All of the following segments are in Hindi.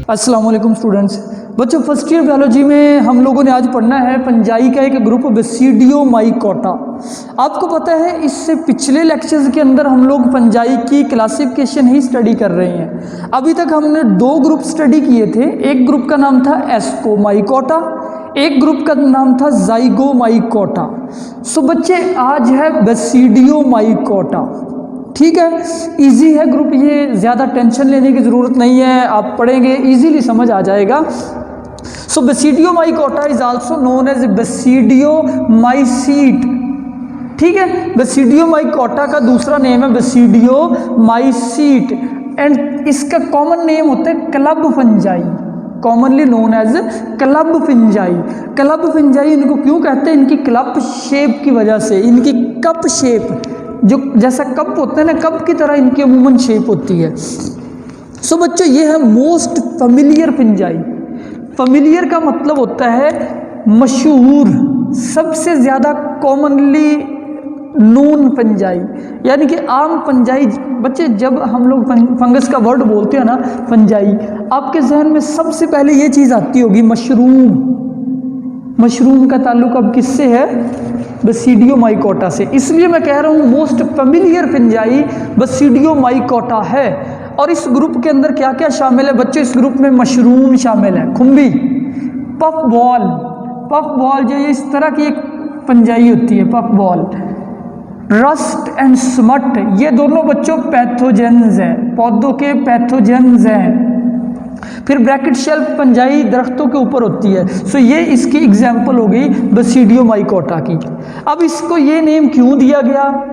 अस्सलाम वालेकुम स्टूडेंट्स। बच्चों फर्स्ट ईयर बायोलॉजी में हम लोगों ने आज पढ़ना है फंजाई का एक ग्रुप बेसिडियोमाइकोटा। आपको पता है इससे पिछले लेक्चर्स के अंदर हम लोग फंजाई की क्लासिफिकेशन ही स्टडी कर रहे हैं। अभी तक हमने दो ग्रुप स्टडी किए थे। एक ग्रुप का नाम था एस्कोमाइकोटा, एक ग्रुप का नाम था जाइगोमाइकोटा। सो बच्चे आज है बेसिडियोमाइकोटा। ठीक है, इजी है ग्रुप, ये ज़्यादा टेंशन लेने की ज़रूरत नहीं है, आप पढ़ेंगे इजीली समझ आ जाएगा। So basidiomycota is also known as basidiomycete. ठीक है, बेसिडियोमाइकोटा का दूसरा नेम है बेसिडियोमाइसीट एंड इसका कॉमन नेम होता है club fungi, commonly known as club fungi. Club fungi इनको क्यों कहते हैं? इनकी क्लब शेप की वजह से, इनकी कप शेप जो जैसा कप होता है ना, कप की तरह इनकी अमूमन शेप होती है। सो बच्चों ये है मोस्ट फेमिलियर फंजाई। फेमिलियर का मतलब होता है मशहूर, सबसे ज़्यादा कॉमनली नोन फंजाई, यानी कि आम फंजाई। बच्चे जब हम लोग फंगस का वर्ड बोलते हैं ना फंजाई, आपके जहन में सबसे पहले ये चीज़ आती होगी मशरूम। मशरूम का ताल्लुक अब किससे है? बेसिडियोमाइकोटा से। इसलिए मैं कह रहा हूँ मोस्ट फेमिलियर फंजाई बेसिडियोमाइकोटा है। और इस ग्रुप के अंदर क्या क्या शामिल है बच्चों? इस ग्रुप में मशरूम शामिल है, खुम्बी, पफ बॉल। पफ बॉल जो इस तरह की एक फंजाई होती है, puff ball, rust and smut, ये दोनों बच्चों पैथोजेंस हैं, पौधों के पैथोजेंस हैं। फिर ब्रैकेट शेल्फ फंजाई दरख्तों के ऊपर होती है। सो ये इसकी एग्जाम्पल हो गई बेसिडियोमाइकोटा की। अब इसको ये नेम क्यों दिया गया?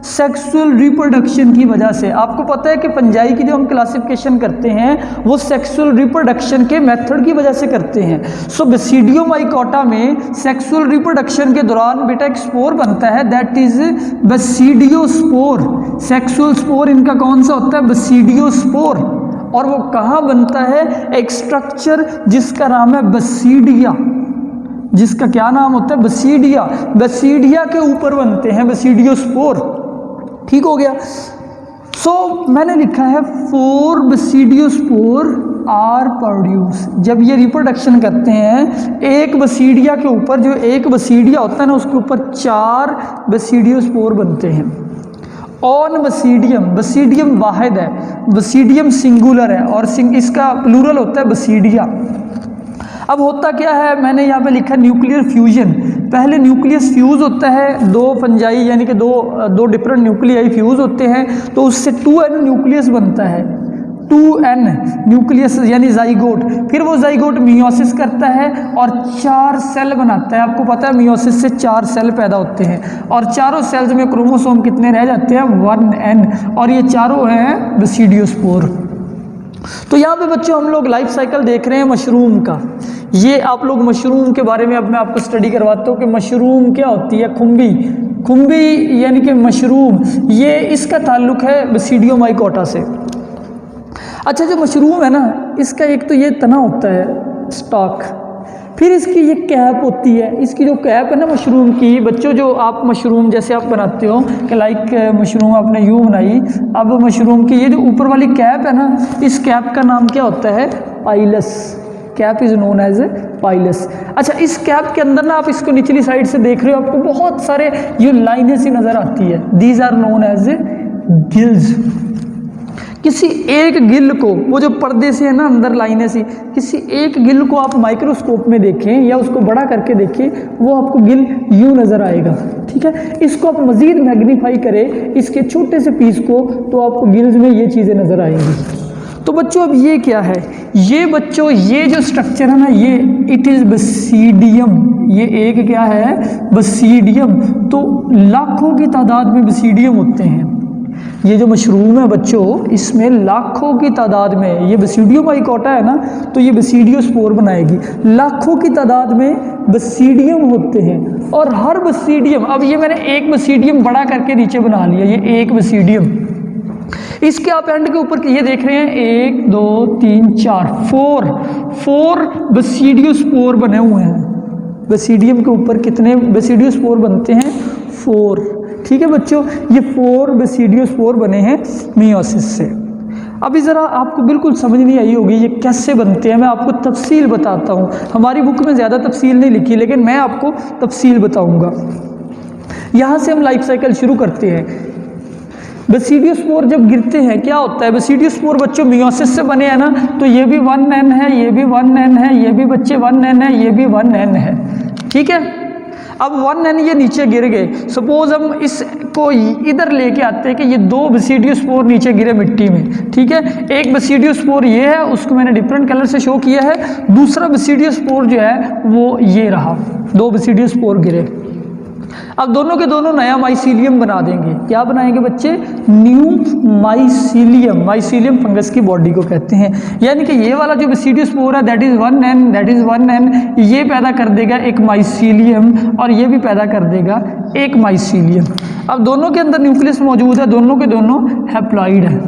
सेक्सुअल रिप्रोडक्शन की वजह से। आपको पता है कि फंजाई की जो हम क्लासिफिकेशन करते हैं वो सेक्सुअल रिप्रोडक्शन के मेथड की वजह से करते हैं। सो बेसिडियोमाइकोटा में सेक्सुअल रिप्रोडक्शन के दौरान बेटा एक स्पोर बनता है, that is basidiospore. Sexual spore इनका कौन सा होता है? बेसिडियोस्पोर। और वो कहाँ बनता है? एक स्ट्रक्चर जिसका नाम है बेसिडिया, जिसका क्या नाम होता है? बेसिडिया। बेसिडिया के ऊपर बनते हैं बेसिडियोस्पोर। ठीक हो गया। सो मैंने लिखा है 4 बेसिडियोस्पोर आर प्रोड्यूस। जब ये रिप्रोडक्शन करते हैं एक बेसिडिया के ऊपर, जो एक बेसिडिया होता है ना उसके ऊपर 4 बेसिडियोस्पोर बनते हैं। ऑन बेसिडियम, बेसिडियम वाहिद है, बेसिडियम सिंगुलर है और इसका प्लूरल होता है बेसिडिया। अब होता क्या है, मैंने यहाँ पे लिखा न्यूक्लियर फ्यूजन। पहले न्यूक्लियस फ्यूज होता है, दो फंजाई यानी कि दो डिफरेंट न्यूक्लियाई फ्यूज होते हैं, तो उससे 2n न्यूक्लियस बनता है। 2n न्यूक्लियस यानी जाइगोट। फिर वो जाइगोट मियोसिस करता है और 4 सेल बनाता है। आपको पता है मियोसिस से 4 सेल पैदा होते हैं और चारों सेल्स में क्रोमोसोम कितने रह जाते हैं? 1n। और ये चारों हैं बेसिडियोस्पोर। तो यहाँ पे बच्चों हम लोग लाइफ साइकिल देख रहे हैं मशरूम का। ये आप लोग मशरूम के बारे में अब मैं आपको स्टडी करवाता हूँ कि मशरूम क्या होती है। खुम्बी, खुम्बी यानी कि मशरूम, ये इसका ताल्लुक है बेसिडियोमाइकोटा से। अच्छा, जो मशरूम है ना, इसका एक तो ये तना होता है स्टॉक, फिर इसकी ये कैप होती है। इसकी जो कैप है ना मशरूम की, बच्चों जो आप मशरूम जैसे आप बनाते हो कि लाइक मशरूम आपने यूँ बनाई, अब मशरूम की ये जो ऊपर वाली कैप है ना, इस कैप का नाम क्या होता है? Pileus. Cap is known as pileus. अच्छा, इस कैप के अंदर ना आप इसको निचली साइड से देख रहे हो, आपको बहुत सारे ये लाइनें सी नज़र आती है। These are known as gills. किसी एक गिल को, वो जो पर्दे से है ना अंदर लाइनें सी, किसी एक गिल को आप माइक्रोस्कोप में देखें या उसको बड़ा करके देखें, वो आपको गिल यूँ नज़र आएगा। ठीक है, इसको आप मज़ीद मैग्नीफाई करें इसके छोटे से पीस को, तो आपको गिल्स में ये चीज़ें नज़र आएंगी। तो बच्चों अब ये क्या है? ये बच्चों ये जो स्ट्रक्चर है ना, ये इट इज़ बेसिडियम। ये एक क्या है? बेसिडियम। तो लाखों की तादाद में बेसिडियम होते हैं। ये जो मशरूम है बच्चों, इसमें लाखों की तादाद में, ये बेसिडियोमाइकोटा है ना, तो ये बेसिडियोस्पोर बनाएगी। लाखों की तादाद में बेसिडियम होते हैं और हर बेसिडियम, अब ये मैंने एक बेसिडियम बड़ा करके नीचे बना लिया, ये एक बेसिडियम। इसके आप एंड के ऊपर ये देख रहे हैं 1 2 3 4 4 बेसिडियोस्पोर बने हुए हैं। बेसिडियम के ऊपर कितने बेसिडियोस्पोर बनते हैं? 4। ठीक है बच्चों, ये 4 बेसिडियोस्पोर बने हैं मियोसिस से। अभी ज़रा आपको बिल्कुल समझ नहीं आई होगी ये कैसे बनते हैं, मैं आपको तफसील बताता हूँ। हमारी बुक में ज़्यादा तफसील नहीं लिखी, लेकिन मैं आपको तफसील बताऊँगा। यहाँ से हम लाइफ साइकिल शुरू करते हैं। बेसिडियोस्पोर जब गिरते हैं क्या होता है, बेसिडियोस्पोर बच्चों मियोसिस से बने हैं ना, तो ये भी 1n है, ये भी 1n है, ये भी बच्चे 1n है, ये भी 1n है, ठीक है। अब 1n ये नीचे गिर गए, सपोज हम इसको इधर लेके आते हैं कि ये 2 बेसिडियोस्पोर नीचे गिरे मिट्टी में, ठीक है। एक बेसिडियोस्पोर ये है, उसको मैंने डिफरेंट कलर से शो किया है। दूसरा बेसिडियोस्पोर जो है वो ये रहा, 2 बेसिडियोस्पोर गिरे। अब दोनों के दोनों नया माइसीलियम बना देंगे। क्या बनाएंगे बच्चे? New mycelium. माइसीलियम फंगस की बॉडी को कहते हैं। यानी कि ये वाला जो बेसिडियोस्पोर है दैट इज 1n, ये पैदा कर देगा एक माइसीलियम, और ये भी पैदा कर देगा एक माइसीलियम। अब दोनों के अंदर न्यूक्लियस मौजूद है, दोनों के दोनों हैप्लॉइड है।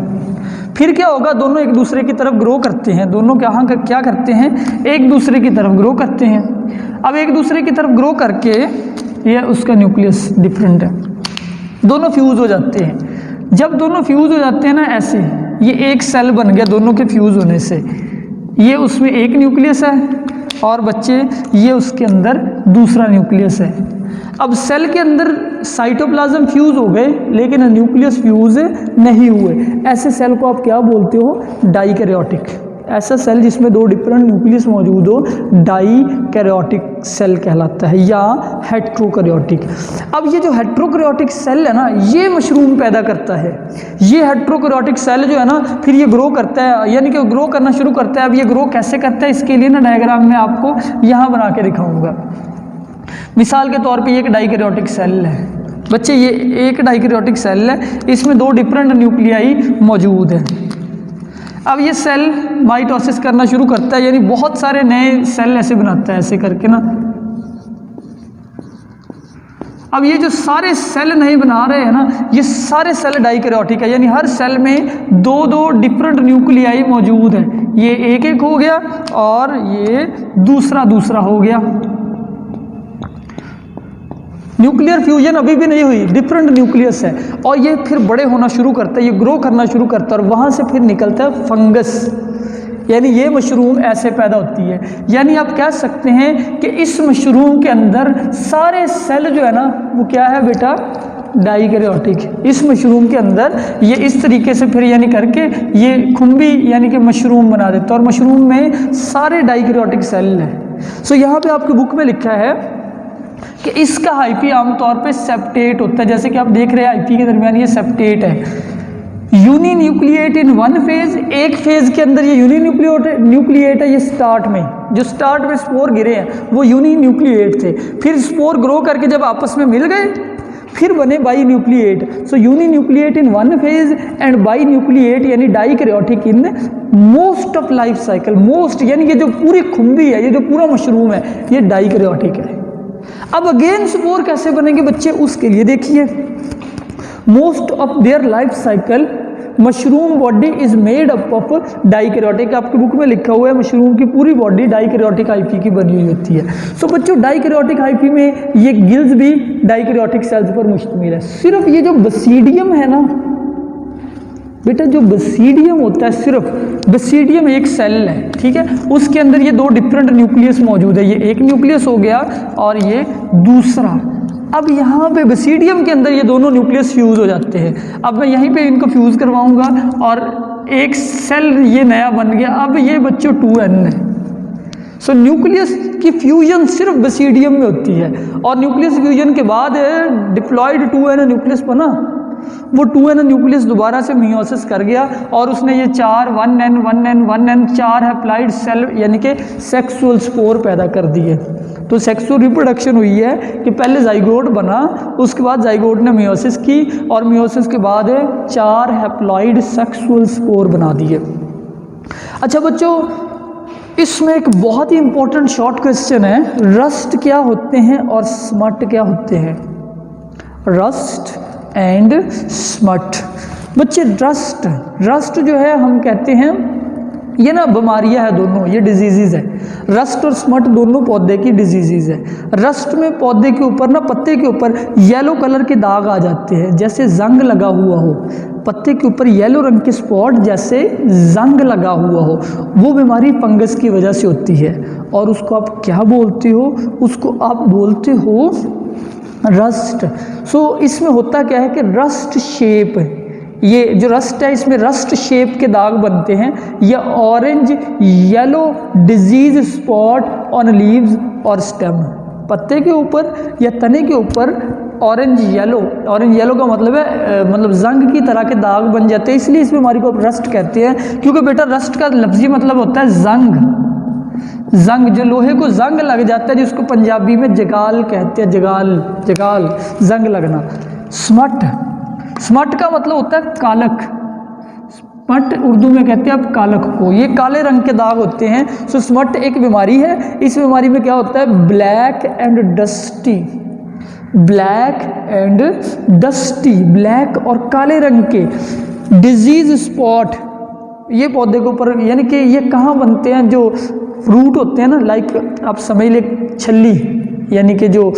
फिर क्या होगा, दोनों एक दूसरे की तरफ ग्रो करते हैं। दोनों क्या करते हैं? एक दूसरे की तरफ ग्रो करते हैं। अब एक दूसरे की तरफ ग्रो करके ये उसका न्यूक्लियस डिफरेंट है, दोनों फ्यूज़ हो जाते हैं। जब दोनों फ्यूज़ हो जाते हैं ना ऐसे, ये एक सेल बन गया दोनों के फ्यूज़ होने से। ये उसमें एक न्यूक्लियस है और बच्चे ये उसके अंदर दूसरा न्यूक्लियस है। अब सेल के अंदर साइटोप्लाज्म फ्यूज़ हो गए लेकिन न्यूक्लियस फ्यूज़ नहीं हुए। ऐसे सेल को आप क्या बोलते हो? डाइकैरियोटिक। ऐसा सेल जिसमें 2 डिफरेंट न्यूक्लियस मौजूद हो डाइकैरियोटिक सेल कहलाता है, या हेट्रोकैरियोटिक। अब ये जो हेट्रोकैरियोटिक सेल है ना, ये मशरूम पैदा करता है। ये हेट्रोकैरियोटिक सेल जो है ना, फिर ये ग्रो करता है, यानी कि ग्रो करना शुरू करता है। अब ये ग्रो कैसे करता है, इसके लिए ना डायग्राम में आपको यहाँ बना के दिखाऊंगा। मिसाल के तौर पे ये एक डाइकैरियोटिक सेल है बच्चे, ये एक डाइकैरियोटिक सेल है, इसमें 2 डिफरेंट न्यूक्लियाई मौजूद हैं। अब ये सेल माइटोसिस करना शुरू करता है, यानी बहुत सारे नए सेल ऐसे बनाता है, ऐसे करके ना। अब ये जो सारे सेल नहीं बना रहे हैं ना, ये सारे सेल डाइकैरियोटिक है, यानी हर सेल में 2-2 डिफरेंट न्यूक्लियाई मौजूद है। ये एक हो गया और ये दूसरा हो गया। न्यूक्लियर फ्यूजन अभी भी नहीं हुई, डिफरेंट न्यूक्लियस है, और ये फिर बड़े होना शुरू करता है, ये ग्रो करना शुरू करता है, और वहाँ से फिर निकलता है फंगस। यानी ये मशरूम ऐसे पैदा होती है। यानी आप कह सकते हैं कि इस मशरूम के अंदर सारे सेल जो है ना, वो क्या है बेटा? डाइकैरियोटिक। इस मशरूम के अंदर ये इस तरीके से फिर यानी करके ये खुम्बी यानी कि मशरूम बना देता है, और मशरूम में सारे डाइकैरियोटिक सेल हैं। सो यहाँ पे आपकी बुक में लिखा है कि इसका हाइपी आमतौर पे सेप्टेट होता है। जैसे कि आप देख रहे हैं हाइपी के दरमियान ये सेप्टेट है। यूनिन्यूक्लिएट इन वन फेज, एक फेज के अंदर ये यूनिन्यूक्लिएट है। ये स्टार्ट में जो स्टार्ट में स्पोर गिरे हैं वो यूनिन्यूक्लिएट थे, फिर स्पोर ग्रो करके जब आपस में मिल गए फिर बने binucleate. So uninucleate in one phase and binucleate यानी dikaryotic in most of life cycle. Most यानी कि जो पूरी खुम्बी है, ये जो पूरा मशरूम है, ये डाइकैरियोटिक है। अब अगेन स्पोर कैसे बनेंगे बच्चे, उसके लिए देखिए, most of their life cycle mushroom body is made up of dikaryotic. आपकी बुक में लिखा हुआ है मशरूम की पूरी बॉडी डाइकैरियोटिक हाइफी की बनी हुई होती है। सो बच्चों डाइकैरियोटिक हाइफी में ये गिल्स भी डाइकैरियोटिक सेल्स पर मुश्तमिल है। सिर्फ ये जो बेसिडियम है ना बेटा, जो बेसिडियम होता है, सिर्फ बेसिडियम एक सेल है, ठीक है, उसके अंदर ये 2 डिफरेंट न्यूक्लियस मौजूद है। ये एक न्यूक्लियस हो गया और ये दूसरा। अब यहाँ पे बेसिडियम के अंदर ये दोनों न्यूक्लियस फ्यूज़ हो जाते हैं। अब मैं यहीं पे इनको फ्यूज़ करवाऊंगा और एक सेल ये नया बन गया। अब ये बच्चों 2n है। सो न्यूक्लियस की फ्यूजन सिर्फ बेसिडियम में होती है, और न्यूक्लियस फ्यूजन के बाद डिप्लॉयड 2n न्यूक्लियस बना, वो 2n न्यूक्लियस दोबारा से मियोसिस कर गया और उसने ये 4 1n 4 हैप्लॉइड सेल यानी कि सेक्सुअल स्पोर पैदा कर दिए। तो सेक्सुअल रिप्रोडक्शन हुई है कि पहले जाइगोट बना, उसके बाद जाइगोट ने मियोसिस की और मियोसिस के बाद 4 हैप्लॉइड सेक्सुअल स्पोर बना दिए। अच्छा बच्चों, इसमें एक बहुत ही इंपॉर्टेंट शॉर्ट क्वेश्चन है, रस्ट क्या होते हैं और स्मट क्या होते हैं? Rust and smut. बच्चे रस्ट जो है हम कहते हैं ये ना बीमारियां है दोनों, ये डिजीज़ है। रस्ट और स्मट दोनों पौधे की डिजीज़ है। रस्ट में पौधे के ऊपर ना, पत्ते के ऊपर येलो कलर के दाग आ जाते हैं, जैसे जंग लगा हुआ हो। पत्ते के ऊपर येलो रंग के स्पॉट जैसे जंग लगा हुआ हो, वो बीमारी फंगस की वजह से होती है। और उसको आप क्या बोलते हो? उसको आप बोलते हो रस्ट। सो इसमें होता क्या है कि रस्ट शेप, ये जो रस्ट है इसमें रस्ट शेप के दाग बनते हैं, या orange yellow disease spot on leaves और स्टेम। पत्ते के ऊपर या तने के ऊपर ऑरेंज येलो का मतलब है मतलब जंग की तरह के दाग बन जाते हैं, इसलिए इस बीमारी को आप रस्ट कहते हैं। क्योंकि बेटा रस्ट का लफ्जी मतलब होता है जंग, जो लोहे को जंग लग जाता है, जिसको पंजाबी में जगाल कहते हैं, जगाल जंग लगना। स्मट का मतलब होता है कालक, स्मट उर्दू में कहते हैं आप कालक को, ये काले रंग के दाग होते हैं। सो स्मट एक बीमारी है। इस बीमारी में क्या होता है? ब्लैक ब्लैक और काले रंग के डिजीज स्पॉट, ये पौधे के ऊपर, यानी कि ये कहाँ बनते हैं? जो फ्रूट होते हैं ना, लाइक आप समझ ले छल्ली, यानी कि जो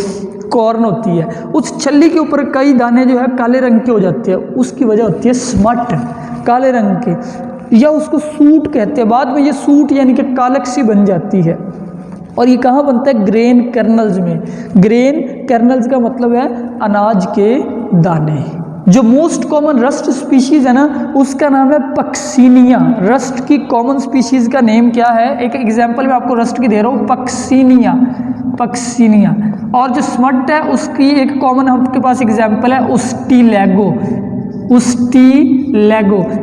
कॉर्न होती है, उस छल्ली के ऊपर कई दाने जो है काले रंग के हो जाते हैं, उसकी वजह होती है स्मट, काले रंग के, या उसको सूट कहते हैं। बाद में ये सूट यानी कि कालक सी बन जाती है। और ये कहाँ बनता है? ग्रेन कर्नल्स में। ग्रेन कर्नल्स का मतलब है अनाज के दाने। जो मोस्ट कॉमन रस्ट स्पीशीज़ है ना, उसका नाम है पक्सीनिया। रस्ट की कॉमन स्पीशीज़ का नेम क्या है? एक एग्जांपल मैं आपको रस्ट की दे रहा हूँ, पक्सीनिया। और जो स्मट है उसकी एक कॉमन आपके पास एग्जांपल है उस्टीलेगो।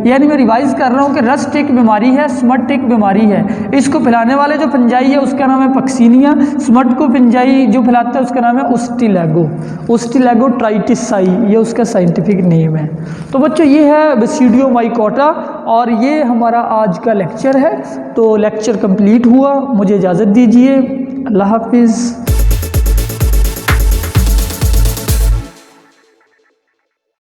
यानी मैं रिवाइज कर रहा हूँ कि रस्ट एक बीमारी है, स्मट एक बीमारी है। इसको फैलाने वाले जो फंजाई है उसका नाम है पक्सीनिया। स्मट को फंजाई जो फैलाता है उसका नाम है उस्टीलेगो ट्राइटिसाई, ये उसका साइंटिफिक नेम है। तो बच्चों ये है बेसिडियो माइकोटा, और ये हमारा आज का लेक्चर है। तो लेक्चर कंप्लीट हुआ, मुझे इजाज़त दीजिए, अल्लाह हाफिज़।